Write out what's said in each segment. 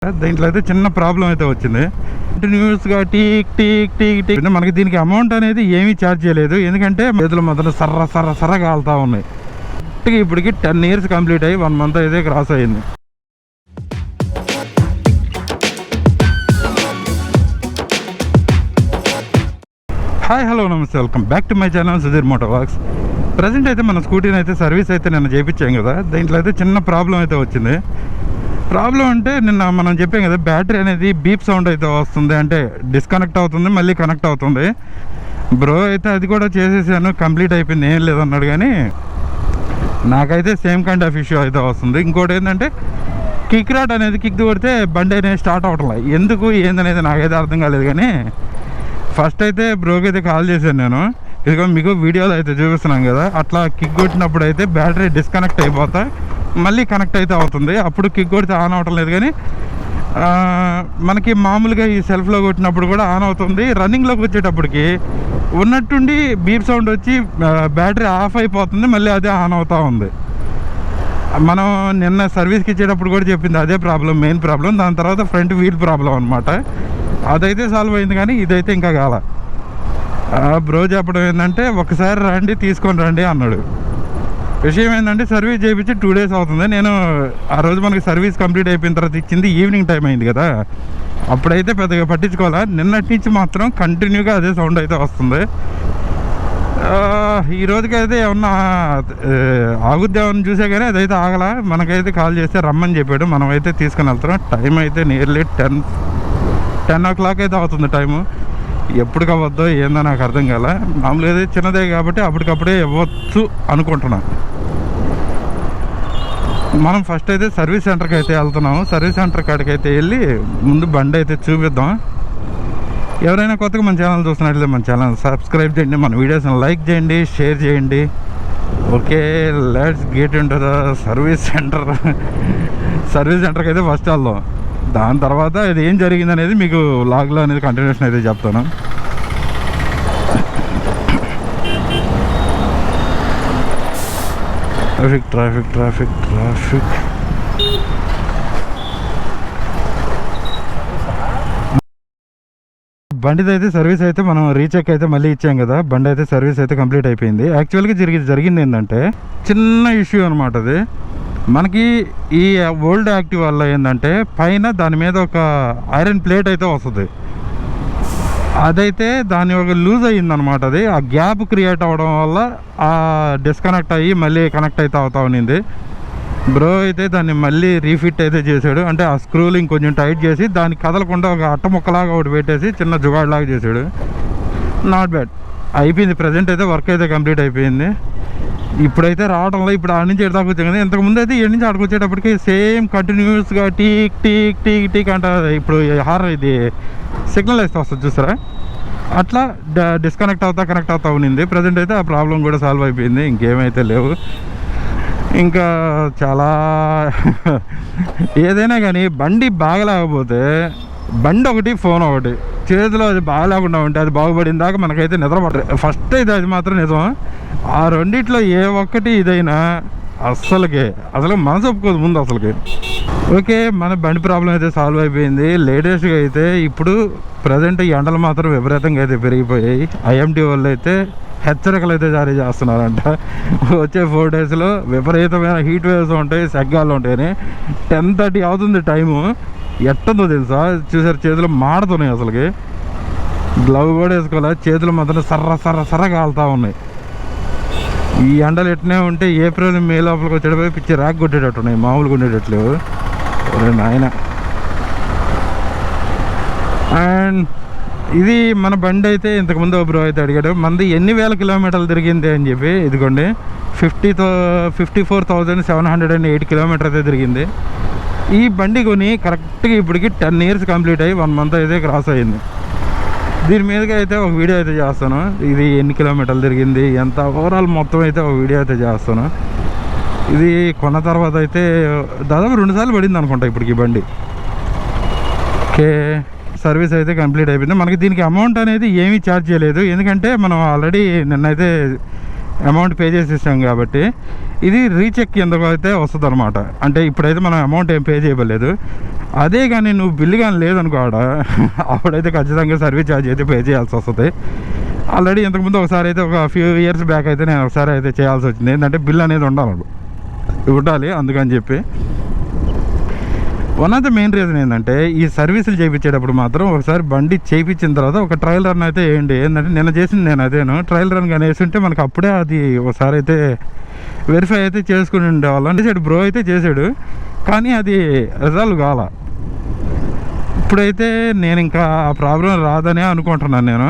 దీంట్లో అయితే చిన్న ప్రాబ్లం అయితే వచ్చింది. కంటిన్యూస్గా టీక్ టీక్ టీక్ టీక్ మనకి దీనికి అమౌంట్ అనేది ఏమీ ఛార్జ్ చేయలేదు, ఎందుకంటే చేతులు మొదలు సర్ర కాలుతూ ఉన్నాయి. ఇప్పటికి 10 years కంప్లీట్ అయ్యి 1 month అయితే క్రాస్ అయ్యింది. హాయ్ హలో నమస్తే, welcome back to my channel Sudheer motor works. Present అయితే మన స్కూటీని అయితే సర్వీస్ అయితే నిన్న చేయించాం కదా, దీంట్లో అయితే చిన్న ప్రాబ్లం అయితే వచ్చింది. ప్రాబ్లం అంటే నిన్న మనం చెప్పాం కదా, బ్యాటరీ అనేది బీప్ సౌండ్ అయితే వస్తుంది, అంటే డిస్కనెక్ట్ అవుతుంది మళ్ళీ కనెక్ట్ అవుతుంది. బ్రో అయితే అది కూడా చేసేసాను, కంప్లీట్ అయిపోయింది, ఏం లేదన్నాడు. కానీ నాకైతే సేమ్ కైండ్ ఆఫ్ ఇష్యూ అయితే వస్తుంది. ఇంకోటి ఏంటంటే కిక్ రాట్ అనేది కిక్ కొడితే బండి అనేది స్టార్ట్ అవ్వట్లే, ఎందుకు ఏందనేది నాకైతే అర్థం కాలేదు. కానీ ఫస్ట్ అయితే బ్రోకి అయితే కాల్ చేశాను నేను, ఇదిగో మీకు వీడియోలో అయితే చూపిస్తున్నాం కదా, అట్లా కిక్ కొట్టినప్పుడు అయితే బ్యాటరీ డిస్కనెక్ట్ అయిపోతా మళ్ళీ కనెక్ట్ అయితే అవుతుంది. అప్పుడు కిక్ కొడితే ఆన్ అవటం లేదు, కానీ మనకి మామూలుగా ఈ సెల్ఫ్లో కొట్టినప్పుడు కూడా ఆన్ అవుతుంది. రన్నింగ్లోకి వచ్చేటప్పటికి ఉన్నట్టుండి బీప్ సౌండ్ వచ్చి బ్యాటరీ ఆఫ్ అయిపోతుంది, మళ్ళీ అదే ఆన్ అవుతూ ఉంది. మనం నిన్న సర్వీస్కి ఇచ్చేటప్పుడు కూడా చెప్పింది అదే ప్రాబ్లం, మెయిన్ ప్రాబ్లం. దాని తర్వాత ఫ్రంట్ వీల్ ప్రాబ్లం అనమాట, అదైతే సాల్వ్ అయింది. కానీ ఇదైతే ఇంకా కాల. బ్రో చెప్పడం ఏంటంటే ఒకసారి రండి తీసుకొని రండి అన్నాడు. విషయం ఏంటంటే సర్వీస్ చేయించి 2 days అవుతుంది. నేను ఆ రోజు మనకి సర్వీస్ కంప్లీట్ అయిపోయిన తర్వాత ఇచ్చింది ఈవినింగ్ టైం అయింది కదా, అప్పుడైతే పెద్దగా పట్టించుకోవాలా. నిన్నటి నుంచి మాత్రం కంటిన్యూగా అదే సౌండ్ అయితే వస్తుంది. ఈ రోజుకైతే ఏమన్నా ఆగుద్దామని చూసే కానీ అదైతే ఆగల. మనకైతే కాల్ చేస్తే రమ్మని చెప్పాడు, మనం అయితే తీసుకుని వెళ్తున్నాం. టైం అయితే నియర్లీ 10 o'clock అయితే అవుతుంది టైము. ఎప్పటికి అవ్వద్దో ఏందో నాకు అర్థం కాల. మామూలుగా అయితే చిన్నదే కాబట్టి అప్పటికప్పుడే ఇవ్వచ్చు అనుకుంటున్నా. మనం ఫస్ట్ అయితే సర్వీస్ సెంటర్కి అయితే వెళ్తున్నాము. సర్వీస్ సెంటర్ కాడికి అయితే వెళ్ళి ముందు బండి అయితే చూపిద్దాం. ఎవరైనా కొత్తగా మన ఛానల్ చూస్తున్నట్లయితే మన ఛానల్ సబ్స్క్రైబ్ చేయండి, మన వీడియోస్ని లైక్ చేయండి, షేర్ చేయండి. Okay, let's get in to the service centre. Service సెంటర్కి అయితే ఫస్ట్ వెళ్దాం, దాని తర్వాత ఇది ఏం జరిగింది అనేది మీకు లాగ్లో అనేది కంటిన్యూషన్ అయితే చెప్తాను. ట్రాఫిక్ ట్రాఫిక్ ట్రాఫిక్ ట్రాఫిక్ బండిది అయితే సర్వీస్ అయితే మనం రీచెక్ అయితే మళ్ళీ ఇచ్చాం కదా, బండి అయితే సర్వీస్ అయితే కంప్లీట్ అయిపోయింది. యాక్చువల్గా జరిగింది ఏంటంటే చిన్న ఇష్యూ అనమాట. అది మనకి ఈ ఓల్డ్ యాక్టివ్ వల్ల ఏంటంటే పైన దాని మీద ఒక ఐరన్ ప్లేట్ అయితే వస్తుంది, అదైతే దాని ఒక లూజ్ అయ్యిందనమాట. అది ఆ గ్యాప్ క్రియేట్ అవ్వడం వల్ల ఆ డిస్కనెక్ట్ అయ్యి మళ్ళీ కనెక్ట్ అయితే అవుతా ఉన్నింది. బ్రో అయితే దాన్ని మళ్ళీ రీఫిట్ అయితే చేశాడు, అంటే ఆ స్క్రూలింగ్ కొంచెం టైట్ చేసి దాన్ని కదలకుండా ఒక అట్ట ముక్కలాగా ఒకటి పెట్టేసి చిన్న జుగాడ్లాగా చేశాడు. నాట్ బ్యాడ్, అయిపోయింది. ప్రజెంట్ అయితే వర్క్ అయితే కంప్లీట్ అయిపోయింది. ఇప్పుడైతే రావడంలో ఇప్పుడు ఆడ నుంచి ఎడదాకా వచ్చాం కదా, ఇంతకుముందు అయితే ఏడు నుంచి ఆడికి వచ్చేటప్పటికి సేమ్ కంటిన్యూస్గా టీక్ టీక్ టీక్ టీక్ అంట. ఇప్పుడు ఇది సిగ్నల్ వేస్తే వస్తుంది చూసారా, అట్లా డిస్కనెక్ట్ అవుతా కనెక్ట్ అవుతా ఉన్నింది. ప్రజెంట్ అయితే ఆ ప్రాబ్లం కూడా సాల్వ్ అయిపోయింది, ఇంకేమైతే లేవు. ఇంకా చాలా ఏదైనా కానీ బండి బాగలేకపోతే బండి ఒకటి ఫోన్ ఒకటి చేతిలో అది బాగాలేకుండా ఉంటే అది బాగుపడిన దాకా మనకైతే నిద్రపడదు. ఫస్ట్ అయితే అది మాత్రం నిజం. ఆ రెండిట్లో ఏ ఒక్కటి ఇదైనా అసలు మనసు ఒప్పుకోదు ముందు అసలుకి. ఓకే, మన బండి ప్రాబ్లం అయితే సాల్వ్ అయిపోయింది. లేటెస్ట్గా అయితే ఇప్పుడు ప్రజెంట్ ఎండలు మాత్రం విపరీతంగా అయితే పెరిగిపోయాయి. ఐఎండి వాళ్ళు అయితే హెచ్చరికలు అయితే జారీ చేస్తున్నారంట, వచ్చే 4 daysలో విపరీతమైన హీట్ వేవ్స్ ఉంటాయి, సెగ్గాలు ఉంటాయని. 10:30 అవుతుంది టైము, ఎట్టుందో తెలుసా చూసారు, చేతులు మాడుతున్నాయి. అసలుకి గ్లవ్ కూడా వేసుకోవాలి, చేతులు మాత్రం సర్ర కాలుతూ ఉన్నాయి. ఈ ఎండలు ఎట్నే ఉంటే ఏప్రిల్ మే లోపలికి వచ్చేటప్పుడు పిచ్చి ర్యాక్ కొట్టేటట్టు ఉన్నాయి, మామూలుగా ఉండేటట్లేవు నాయన. అండ్ ఇది మన బండి అయితే ఇంతకుముందు బ్రో అయితే అడిగాడు, మనది ఎన్ని వేల కిలోమీటర్లు తిరిగింది అని చెప్పి. ఇదిగోండి 54,708 kilometers అయితే తిరిగింది. ఈ బండి కొని కరెక్ట్గా ఇప్పటికి 10 years కంప్లీట్ అయ్యి 1 month అయితే క్రాస్ అయ్యింది. దీని మీదకి అయితే ఒక వీడియో అయితే చేస్తాను, ఇది ఎన్ని కిలోమీటర్లు తిరిగింది ఎంత ఓవరాల్ మొత్తం అయితే ఒక వీడియో అయితే చేస్తాను. ఇది కొన్న తర్వాత అయితే దాదాపు 2 సార్లు పడింది అనుకుంటా ఇప్పటికి బండి. ఓకే, సర్వీస్ అయితే కంప్లీట్ అయిపోయింది. మనకి దీనికి అమౌంట్ అనేది ఏమీ ఛార్జ్ చేయలేదు, ఎందుకంటే మనం ఆల్రెడీ నిన్నైతే అమౌంట్ పే చేసేసాం కాబట్టి. ఇది రీచెక్ ఎందుకు అయితే వస్తుంది అనమాట, అంటే ఇప్పుడైతే మనం అమౌంట్ ఏం పే చేయలేదు. అదే కానీ నువ్వు బిల్లు కానీ లేదనుకో ఆడ అప్పుడైతే ఖచ్చితంగా సర్వీస్ ఛార్జ్ అయితే పే చేయాల్సి వస్తుంది. ఆల్రెడీ ఇంతకుముందు ఒకసారి అయితే ఒక ఫ్యూ ఇయర్స్ బ్యాక్ అయితే నేను ఒకసారి అయితే చేయాల్సి వచ్చింది. ఏంటంటే బిల్ అనేది ఉండాలి అందుకని చెప్పి. One of the main reason ఏంటంటే ఈ సర్వీసులు చేయించేటప్పుడు మాత్రం ఒకసారి బండి చేయించిన తర్వాత ఒక ట్రయల్ రన్ అయితే వేయండి. ఏంటంటే నేను చేసింది నేను అదేను ట్రయల్ రన్ కానీ వేసి ఉంటే మనకు అప్పుడే అది ఒకసారి అయితే వెరిఫై అయితే చేసుకుని ఉండేవాళ్ళం. చేసాడు బ్రో అయితే చేశాడు, కానీ అది రిజాల్వ్ కాల. ఇప్పుడైతే నేను ఇంకా ఆ ప్రాబ్లం రాదనే అనుకుంటున్నాను నేను.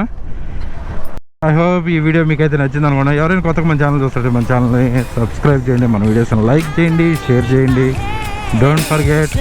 ఐ హోప్ ఈ వీడియో మీకు అయితే నచ్చింది అనుకున్నా. ఎవరైనా కొత్తగా మన ఛానల్ చూస్తుంటే మన ఛానల్ని సబ్స్క్రైబ్ చేయండి, మన వీడియోస్ని లైక్ చేయండి, షేర్ చేయండి. Don't forget